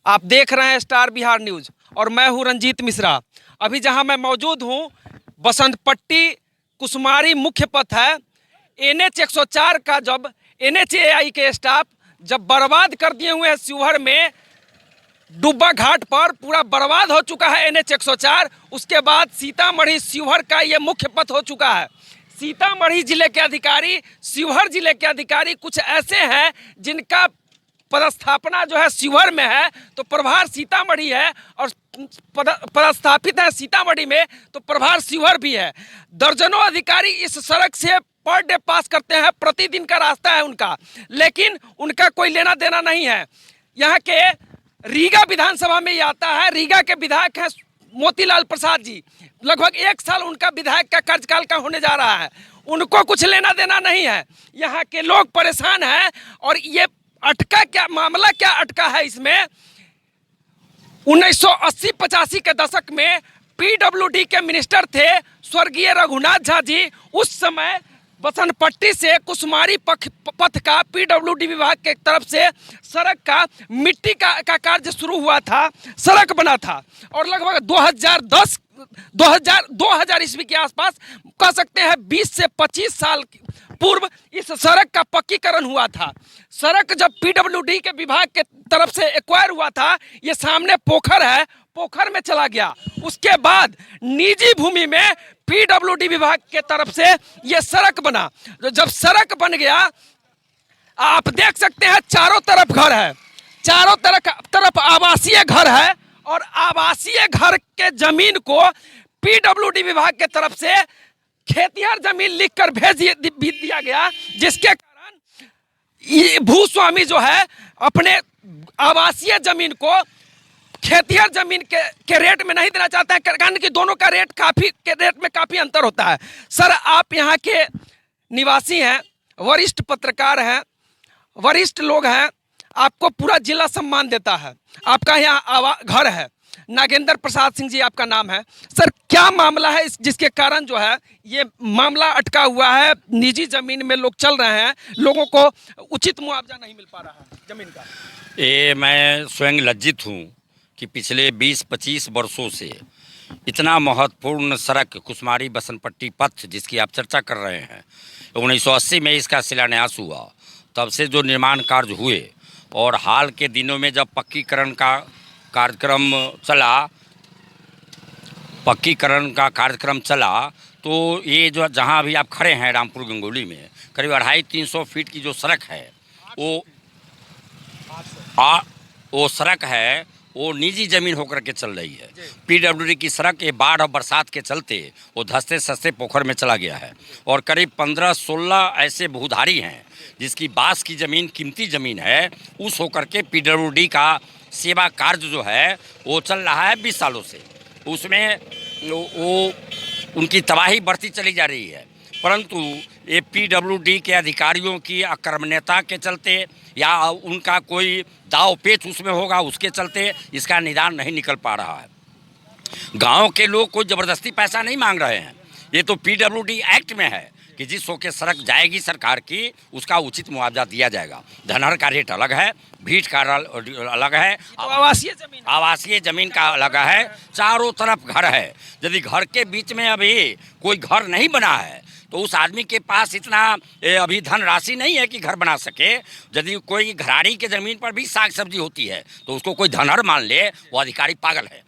आप देख रहे हैं स्टार बिहार न्यूज और मैं हूं रंजीत मिश्रा। अभी जहां मैं मौजूद हूं बसंत पट्टी कुसमारी मुख्य पथ है। NH 104 का जब NHAI के स्टाफ जब बर्बाद कर दिए हुए हैं शिवहर में डुब्बा घाट पर पूरा बर्बाद हो चुका है NH 104। उसके बाद सीतामढ़ी शिवहर का ये मुख्य पथ हो चुका है। सीतामढ़ी जिले के अधिकारी शिवहर जिले के अधिकारी कुछ ऐसे हैं जिनका पदस्थापना जो है शिवहर में है तो प्रभार सीतामढ़ी है, और पदस्थापित है सीतामढ़ी में तो प्रभार शिवहर भी है। दर्जनों अधिकारी इस सड़क से पर डे पास करते हैं, प्रतिदिन का रास्ता है उनका, लेकिन उनका कोई लेना देना नहीं है। यहाँ के रीगा विधानसभा में ये आता है। रीगा के विधायक हैं मोतीलाल प्रसाद जी। लगभग 1 साल उनका विधायक का कार्यकाल का होने जा रहा है, उनको कुछ लेना देना नहीं है। यहाँ के लोग परेशान हैं। और ये अटका क्या मामला, क्या अटका है इसमें, 1980-85 के दशक में PWD के मिनिस्टर थे स्वर्गीय रघुनाथ झा जी। उस समय बसंत पट्टी से कुसमारी पथ का PWD विभाग के तरफ से सड़क का मिट्टी का कार्य शुरू हुआ था, सड़क बना था। और लगभग 2000 ईस्वी के आसपास, कह सकते हैं 20 से 25 साल पूर्व इस सड़क का पक्कीकरण हुआ था। सड़क जब PWD के विभाग के तरफ से एक्वायर हुआ था, ये सामने पोखर है, पोखर में चला गया। उसके बाद निजी भूमि में PWD विभाग के तरफ से ये सड़क बना। जब सड़क बन गया, आप देख सकते हैं चारों तरफ घर है, चारों तरफ आवासीय घर है। और आवासीय घर के जमीन को PWD विभाग के तरफ से खेतिहर जमीन लिखकर भेज दिया गया, जिसके कारण ये भूस्वामी जो है अपने आवासीय जमीन को खेतिहर जमीन के रेट में नहीं देना चाहता है, कारण कि दोनों का रेट में काफी अंतर होता है। सर, आप यहाँ के निवासी हैं, वरिष्ठ पत्रकार हैं, वरिष्ठ लोग हैं, आपको पूरा जिला सम्मान देता है। आपका यहाँ घर है, नागेंद्र प्रसाद सिंह जी आपका नाम है। सर, क्या मामला है जिसके कारण जो है ये मामला अटका हुआ है? निजी जमीन में लोग चल रहे हैं, लोगों को उचित मुआवजा नहीं मिल पा रहा है जमीन का। ये मैं स्वयं लज्जित हूँ कि पिछले 20-25 वर्षों से इतना महत्वपूर्ण सड़क कुसमारी बसंत पट्टी पथ जिसकी आप चर्चा कर रहे हैं, 1980 में इसका शिलान्यास हुआ, तब से जो निर्माण कार्य हुए और हाल के दिनों में जब पक्कीकरण का कार्यक्रम चला तो ये जो जहाँ अभी आप खड़े हैं रामपुर गंगोली में, करीब 250-300 फीट की जो सड़क है वो सड़क है, वो निजी ज़मीन होकर के चल रही है। PWD की सड़क ये बाढ़ और बरसात के चलते वो धंसते सस्ते पोखर में चला गया है। और करीब 15-16 ऐसे भूधारी हैं जिसकी बांस की ज़मीन कीमती ज़मीन है, उस होकर के PWD का सेवा कार्य जो है वो चल रहा है 20 सालों से। उसमें वो उनकी तबाही बढ़ती चली जा रही है, परंतु ये PWD के अधिकारियों की अकर्मण्यता के चलते या उनका कोई दाव पेच उसमें होगा, उसके चलते इसका निदान नहीं निकल पा रहा है। गांव के लोग कोई ज़बरदस्ती पैसा नहीं मांग रहे हैं, ये तो PWD एक्ट में है कि जिस होके सड़क जाएगी सरकार की उसका उचित मुआवजा दिया जाएगा। धनहर का रेट अलग है, भीट का अलग है, तो आवासीय ज़मीन का अलग है, चारों तरफ घर है। यदि घर के बीच में अभी कोई घर नहीं बना है तो उस आदमी के पास इतना अभी धनराशि नहीं है कि घर बना सके। यदि कोई घराड़ी के ज़मीन पर भी साग सब्जी होती है तो उसको कोई धनहर मान ले, वो अधिकारी पागल है।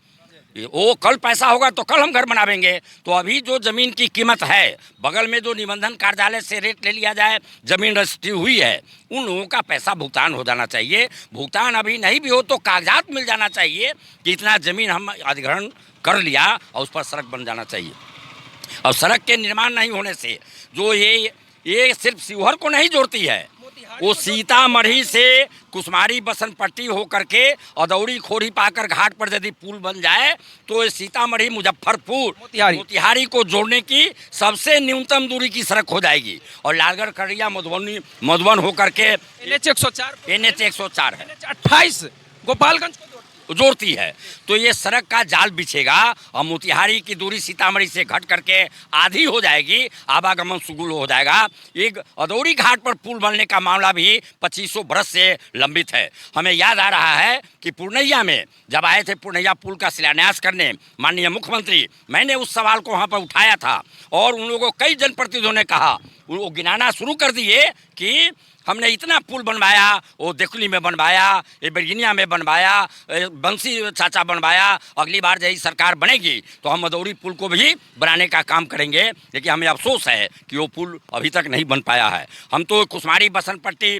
वो कल पैसा होगा तो कल हम घर बनावेंगे। तो अभी जो ज़मीन की कीमत है, बगल में जो निबंधन कार्यालय से रेट ले लिया जाए, ज़मीन रजिस्ट्री हुई है, उन लोगों का पैसा भुगतान हो जाना चाहिए। भुगतान अभी नहीं भी हो तो कागजात मिल जाना चाहिए कि इतना ज़मीन हम अधिग्रहण कर लिया और उस पर सड़क बन जाना चाहिए। और सड़क के निर्माण नहीं होने से जो ये सिर्फ शिवहर को नहीं जोड़ती है, वो सीतामढ़ी से कुसमारी बसंत पट्टी होकर के अदौड़ी खोरी पाकर घाट पर यदि पुल बन जाए तो ये सीतामढ़ी मुजफ्फरपुर मोतिहारी को जोड़ने की सबसे न्यूनतम दूरी की सड़क हो जाएगी। और लालगढ़ खड़िया मधुबन होकर के NH 104 NH 104 है, NH 28 गोपालगंज को जोड़ती जोड़ती है। तो ये सड़क का जाल बिछेगा और मोतिहारी की दूरी सीतामढ़ी से घट करके आधी हो जाएगी, आवागमन सुगम हो जाएगा। एक अदौरी घाट पर पुल बनने का मामला भी 2500 बरस से लंबित है। हमें याद आ रहा है कि पूर्णिया में जब आए थे पूर्णिया पुल का शिलान्यास करने माननीय मुख्यमंत्री, मैंने उस सवाल को वहाँ पर उठाया था और उन लोगों को कई जनप्रतिनिधियों ने कहा, वो गिनाना शुरू कर दिए कि हमने इतना पुल बनवाया, वो देखुली में बनवाया, ये बरगिनिया में बनवाया, बंसी चाचा बनवाया, अगली बार यही सरकार बनेगी तो हम अदौरी पुल को भी बनाने का काम करेंगे। लेकिन हमें अफसोस है कि वो पुल अभी तक नहीं बन पाया है। हम तो कुसमारी बसंतपट्टी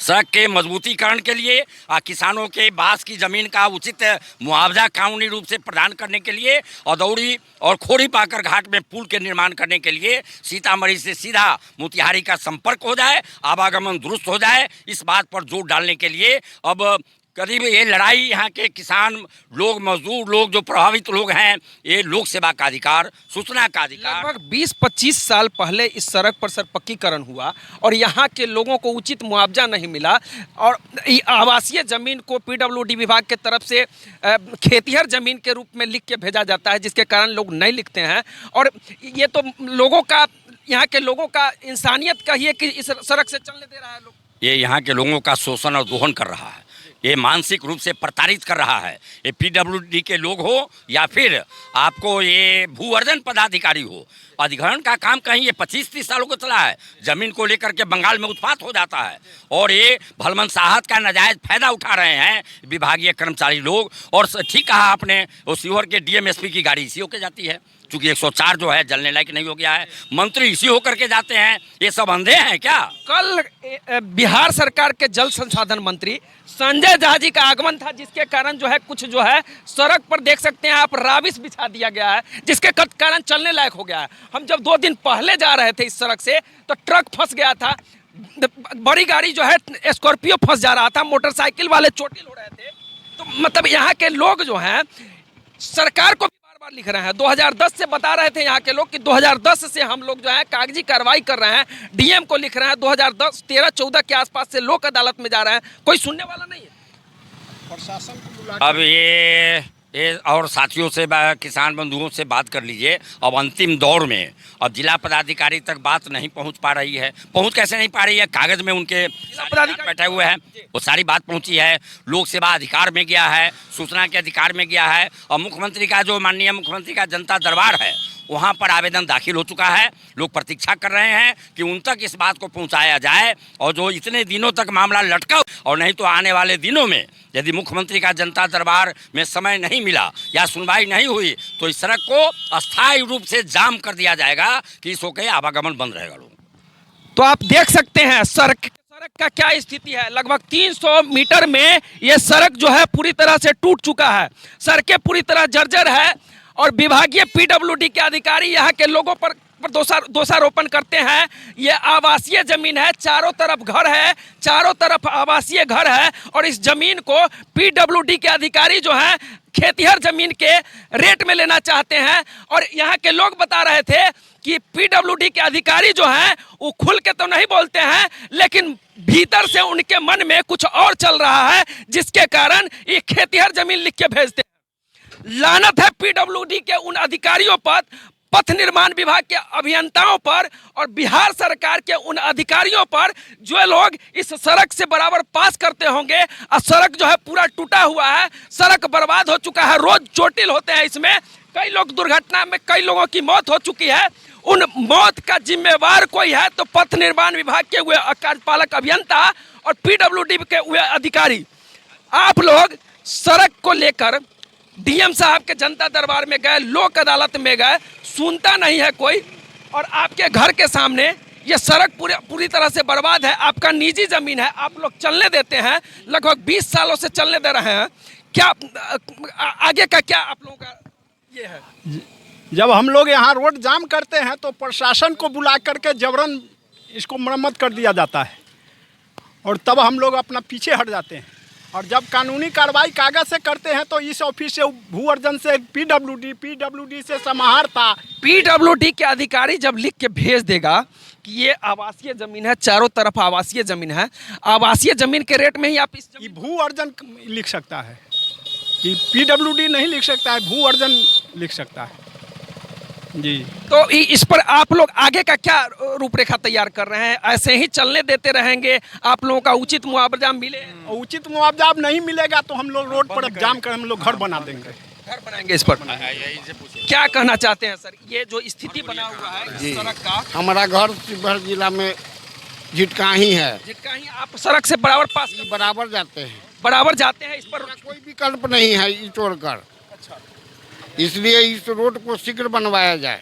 सड़क के मजबूतीकरण के लिए किसानों के बांस की ज़मीन का उचित मुआवजा कानूनी रूप से प्रदान करने के लिए, अदौरी और खोरी पाकर घाट में पुल के निर्माण करने के लिए, सीतामढ़ी से सीधा मोतिहारी का संपर्क हो जाए, आवागमन दुरुस्त हो जाए, इस बात पर जोर डालने के लिए अब करीब ये लड़ाई यहाँ के किसान लोग, मजदूर लोग, जो प्रभावित लोग हैं, ये लोक सेवा का अधिकार, सूचना का अधिकार, लगभग 20-25 साल पहले इस सड़क पर सर पक्कीकरण हुआ और यहाँ के लोगों को उचित मुआवजा नहीं मिला और आवासीय ज़मीन को पीडब्ल्यूडी विभाग के तरफ से खेतिहर ज़मीन के रूप में लिख के भेजा जाता है, जिसके कारण लोग नहीं लिखते हैं। और ये तो लोगों का, यहाँ के लोगों का इंसानियत कहिए कि इस सड़क से चलने दे रहा है लोग, ये यहाँ के लोगों का शोषण और दोहन कर रहा है, ये मानसिक रूप से प्रताड़ित कर रहा है। ये पीडब्ल्यूडी के लोग हो या फिर आपको ये भू अर्जन पदाधिकारी हो, अधिग्रहण का काम कहीं ये 25-30 सालों को चला है। ज़मीन को लेकर के बंगाल में उत्पात हो जाता है और ये भलमनसाहत का नाजायज़ फायदा उठा रहे हैं विभागीय कर्मचारी लोग। और ठीक कहा आपने, वो सीहोर के डीएमएसपी की गाड़ी इसी होकर जाती है, चूँकि 104 जो है जलने लायक नहीं हो गया है, मंत्री इसी होकर के जाते हैं। ये सब अंधे हैं क्या? कल बिहार सरकार के जल संसाधन मंत्री संजय झा जी का आगमन था, जिसके कारण जो है कुछ जो है सड़क पर देख सकते हैं आप राबिश बिछा दिया गया है, जिसके कारण चलने लायक हो गया है। हम जब 2 दिन पहले जा रहे थे इस सड़क से तो ट्रक फंस गया था, बड़ी गाड़ी जो है स्कॉर्पियो फंस जा रहा था, मोटरसाइकिल वाले चोटिल हो रहे थे। तो मतलब यहाँ के लोग जो हैं सरकार को लिख रहे हैं। 2010 से बता रहे थे यहाँ के लोग कि 2010 से हम लोग जो है कागजी कार्रवाई कर रहे हैं, डीएम को लिख रहे हैं। 2010 13-14 के आसपास से लोक अदालत में जा रहे हैं, कोई सुनने वाला नहीं है। प्रशासन को बुला अब ये और साथियों से, किसान बंधुओं से बात कर लीजिए। अब अंतिम दौर में अब जिला पदाधिकारी तक बात नहीं पहुंच पा रही है। पहुंच कैसे नहीं पा रही है? कागज में उनके पदाधिकारी बैठे हुए हैं, वो सारी बात पहुंची है, लोक सेवा अधिकार में गया है, सूचना के अधिकार में गया है। और मुख्यमंत्री का जो माननीय मुख्यमंत्री का जनता दरबार है वहाँ पर आवेदन दाखिल हो चुका है। लोग प्रतीक्षा कर रहे हैं कि उन तक इस बात को पहुँचाया जाए और जो इतने दिनों तक मामला लटका, और नहीं तो आने वाले दिनों में यदि मुख्यमंत्री का जनता दरबार में समय नहीं मिला या सुनवाई नहीं हुई तो इस सड़क को अस्थायी रूप से जाम कर दिया जाएगा कि इस होकर आवागमन बंद रहेगा। लोग तो आप देख सकते हैं सड़क का क्या स्थिति है। लगभग 300 मीटर में ये सड़क जो है पूरी तरह से टूट चुका है, सड़कें पूरी तरह जर्जर है और विभागीय पीडब्ल्यूडी के अधिकारी यहाँ के लोगों पर दोषारोपण करते हैं। ये आवासीय जमीन है, चारों तरफ घर है, चारों तरफ आवासीय घर है और इस जमीन को पीडब्ल्यूडी के अधिकारी जो हैं खेतिहर जमीन के रेट में लेना चाहते हैं। और यहाँ के लोग बता रहे थे कि पीडब्ल्यूडी के अधिकारी जो हैं वो खुल के तो नहीं बोलते हैं, लेकिन भीतर से उनके मन में कुछ और चल रहा है, जिसके कारण ये खेतिहर जमीन लिख के भेजते हैं। लानत है पीडब्ल्यूडी के उन अधिकारियों पर, पथ निर्माण विभाग के अभियंताओं पर और बिहार सरकार के उन अधिकारियों पर जो लोग इस सड़क से बराबर पास करते होंगे। और सड़क जो है पूरा टूटा हुआ है, सड़क बर्बाद हो चुका है, रोज चोटिल होते हैं इसमें, कई लोग दुर्घटना में, कई लोगों की मौत हो चुकी है। उन मौत का जिम्मेवार कोई है तो पथ निर्माण विभाग के हुए कार्यपालक अभियंता और पीडब्ल्यूडी के हुए अधिकारी। आप लोग सड़क को लेकर डीएम साहब के जनता दरबार में गए, लोक अदालत में गए, सुनता नहीं है कोई। और आपके घर के सामने ये सड़क पूरी तरह से बर्बाद है, आपका निजी ज़मीन है, आप लोग चलने देते हैं, लगभग 20 सालों से चलने दे रहे हैं। क्या आगे का क्या आप लोगों का ये है? जब हम लोग यहाँ रोड जाम करते हैं तो प्रशासन को बुला करके जबरन इसको मरम्मत कर दिया जाता है और तब हम लोग अपना पीछे हट जाते हैं। और जब कानूनी कार्रवाई कागज से करते हैं तो इस ऑफिस से, भू अर्जन से पीडब्ल्यूडी से समाहर था। पीडब्ल्यूडी के अधिकारी जब लिख के भेज देगा कि ये आवासीय जमीन है, चारों तरफ आवासीय जमीन है, आवासीय जमीन के रेट में ही आप इस भू अर्जन लिख सकता है। कि PWD नहीं लिख सकता है, भू अर्जन लिख सकता है जी। तो इस पर आप लोग आगे का क्या रूपरेखा तैयार कर रहे हैं? ऐसे ही चलने देते रहेंगे? आप लोगों का उचित मुआवजा मिले? उचित मुआवजा अब नहीं मिलेगा तो हम लोग रोड पर अब जाम कर हम लोग घर बना देंगे। घर बनाएंगे इस पर? क्या कहना चाहते हैं सर, ये जो स्थिति बना हुआ है इस सड़क का? हमारा घर शिवहर जिला में झिटकाही है। कहीं आप सड़क से बराबर पास बराबर जाते हैं, बराबर जाते हैं, इस पर कोई विकल्प नहीं है ये छोड़कर। इसलिए इस रोड को शीघ्र बनवाया जाए।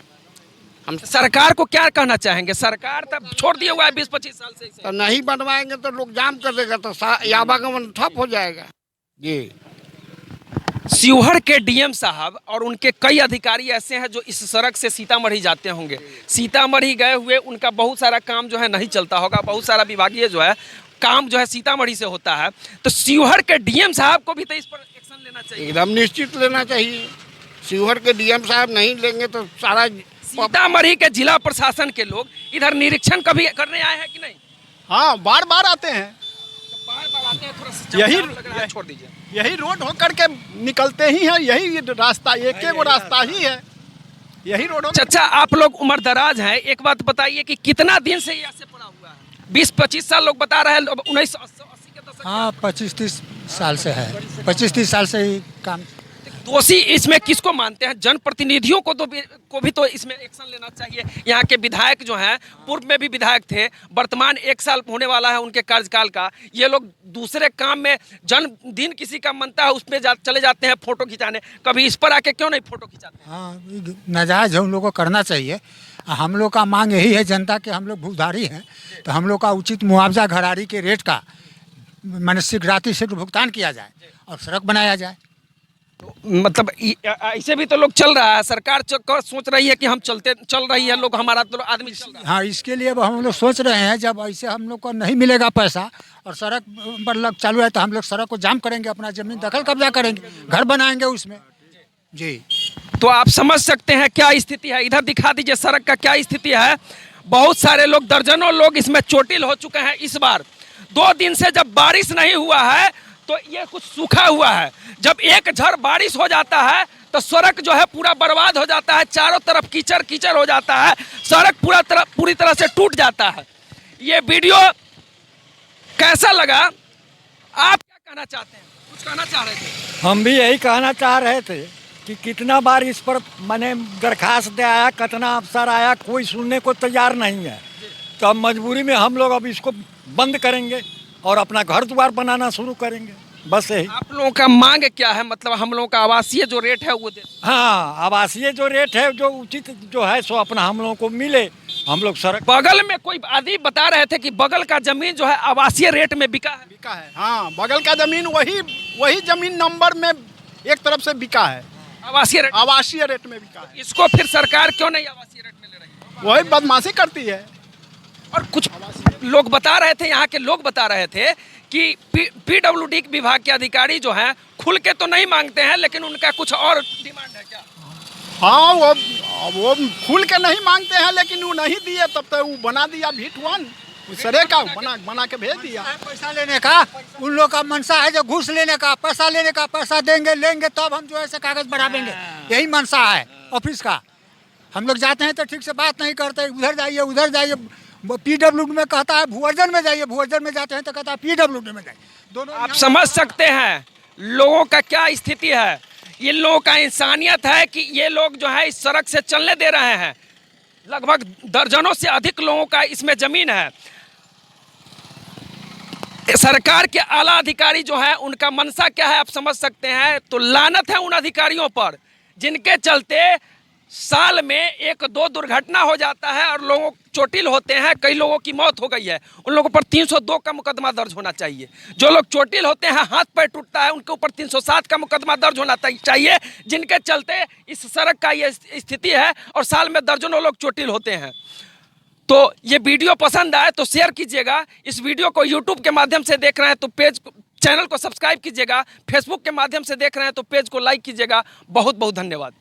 हम सरकार को क्या कहना चाहेंगे? सरकार तब छोड़ दिया हुआ है 20-25 साल से इसे। तो नहीं बनवाएंगे तो लोग जाम कर देगा, तो आवागमन ठप हो जाएगा जी। शिवहर के डीएम साहब और उनके कई अधिकारी ऐसे हैं जो इस सड़क से सीतामढ़ी जाते होंगे। सीतामढ़ी गए हुए उनका बहुत सारा काम जो है नहीं चलता होगा, बहुत सारा विभागीय जो है काम जो है सीतामढ़ी से होता है। तो शिवहर के डीएम साहब को भी तो इस पर एक्शन लेना चाहिए। एकदम निश्चित लेना चाहिए। शिवहर के डीएम साहब नहीं लेंगे तो सारा सीतामढ़ी के जिला प्रशासन के लोग इधर निरीक्षण कभी करने आए हैं कि नहीं? हाँ, बार बार आते हैं। तो बार बार आते हैं, थोड़ा सा यही लग रहा है, छोड़ दीजिए। यही रोड होकर के निकलते ही हैं, यही रास्ता, एक वो रास्ता ही है, यही रोड। चाचा, आप लोग उम्र दराज हैं, एक बात बताइए कि कितना दिन से ये ऐसे पड़ा हुआ है? 20-25 साल लोग बता रहे हैं, 1980 के दशक। हाँ, 25-30 साल से है, 25-30 साल से ही काम। दोषी इसमें किसको मानते हैं? जनप्रतिनिधियों को भी तो इसमें एक्शन लेना चाहिए। यहाँ के विधायक जो हैं, पूर्व में भी विधायक थे, वर्तमान 1 साल होने वाला है उनके कार्यकाल का। ये लोग दूसरे काम में, जन्मदिन किसी का मनता है उसमें चले जाते हैं फोटो खिंचाने। कभी इस पर आके क्यों नहीं फोटो खिंचाते? हाँ, नाजायज हम लोग को करना चाहिए। हम लोग का मांग यही है, जनता के हम लोग भूधारी हैं, तो हम लोग का उचित मुआवजा घरारी के रेट का माने शीघ्र भुगतान किया जाए और सड़क बनाया जाए। मतलब ऐसे भी तो लोग चल रहा है, सरकार सोच रही है कि हम चल रही है, लोग हमारा तो आदमी चल रहा है। हाँ, इसके लिए अब हम लोग सोच रहे हैं, जब ऐसे हम लोग को नहीं मिलेगा पैसा और सड़क पर लग चालू है तो हम लोग सड़क को जाम करेंगे, अपना जमीन दखल कब्जा करेंगे, घर बनाएंगे उसमें जी। तो आप समझ सकते हैं क्या स्थिति है। इधर दिखा दीजिए सड़क का क्या स्थिति है। बहुत सारे लोग, दर्जनों लोग इसमें चोटिल हो चुके हैं। इस बार 2 दिन से जब बारिश नहीं हुआ है तो ये कुछ सूखा हुआ है। जब एक झड़ बारिश हो जाता है तो सड़क जो है पूरा बर्बाद हो जाता है, चारों तरफ कीचड़ कीचड़ हो जाता है, सड़क पूरी तरह से टूट जाता है। ये वीडियो कैसा लगा? आप क्या कहना चाहते हैं? कुछ कहना चाह रहे थे? हम भी यही कहना चाह रहे थे कि कितना बार इस पर मैंने दरखास्त दे आया, कितना अफसर आया, कोई सुनने को तैयार नहीं है। तो अब मजबूरी में हम लोग अब इसको बंद करेंगे और अपना घर द्वार बनाना शुरू करेंगे, बस यही। आप लोगों का मांग क्या है? मतलब हम लोगों का आवासीय जो रेट है वो दे। हाँ, आवासीय जो रेट है, जो उचित जो है सो अपना हम लोगों को मिले। हम लोग सड़क बगल में कोई आदमी बता रहे थे कि बगल का जमीन जो है आवासीय रेट में बिका है। हाँ, बगल का जमीन वही जमीन नंबर में एक तरफ से बिका है, आवासीय रेट में बिका है। इसको फिर सरकार क्यों नहीं आवासीय रेट में ले रही है? वही बदमाशी करती है। और कुछ लोग बता रहे थे, यहाँ के लोग बता रहे थे कि PWD विभाग के अधिकारी जो हैं खुल के तो नहीं मांगते हैं, लेकिन उनका कुछ और डिमांड है क्या? हाँ, वो खुल के नहीं मांगते हैं, लेकिन वो नहीं दिए तब तक वो बना दिया भीट-1 सरे का बना के भेज दिया। पैसा लेने का उन लोग का मनसा है, जो घूस लेने का, पैसा लेने का, पैसा लेंगे तब हम जो है कागज बढ़ावेंगे, यही मनसा है ऑफिस का। हम लोग जाते हैं तो ठीक से बात नहीं करते, उधर जाइए PWD में कहता है भूअर्जन में जाइए, भूअर्जन में जाते हैं तो कहता है PWD में जाइए। दोनों आप समझ सकते हैं लोगों का क्या स्थिति है। ये लोगों का इंसानियत है कि ये लोग जो है इस सड़क से चलने दे रहे हैं। लगभग दर्जनों से अधिक लोगों का इसमें जमीन है। सरकार के आला अधिकारी जो है उनका मनसा क्या है आप समझ सकते हैं। तो लानत है उन अधिकारियों पर जिनके चलते साल में 1-2 दुर्घटना हो जाता है और लोगों चोटिल होते हैं, कई लोगों की मौत हो गई है। उन लोगों पर 302 का मुकदमा दर्ज होना चाहिए। जो लोग चोटिल होते हैं, हाथ पैर टूटता है, उनके ऊपर 307 का मुकदमा दर्ज होना चाहिए, जिनके चलते इस सड़क का ये स्थिति है और साल में दर्जनों लोग चोटिल होते हैं। तो ये वीडियो पसंद आए तो शेयर कीजिएगा। इस वीडियो को यूट्यूब के माध्यम से देख रहे हैं तो चैनल को सब्सक्राइब कीजिएगा। फेसबुक के माध्यम से देख रहे हैं तो पेज को लाइक कीजिएगा। बहुत बहुत धन्यवाद।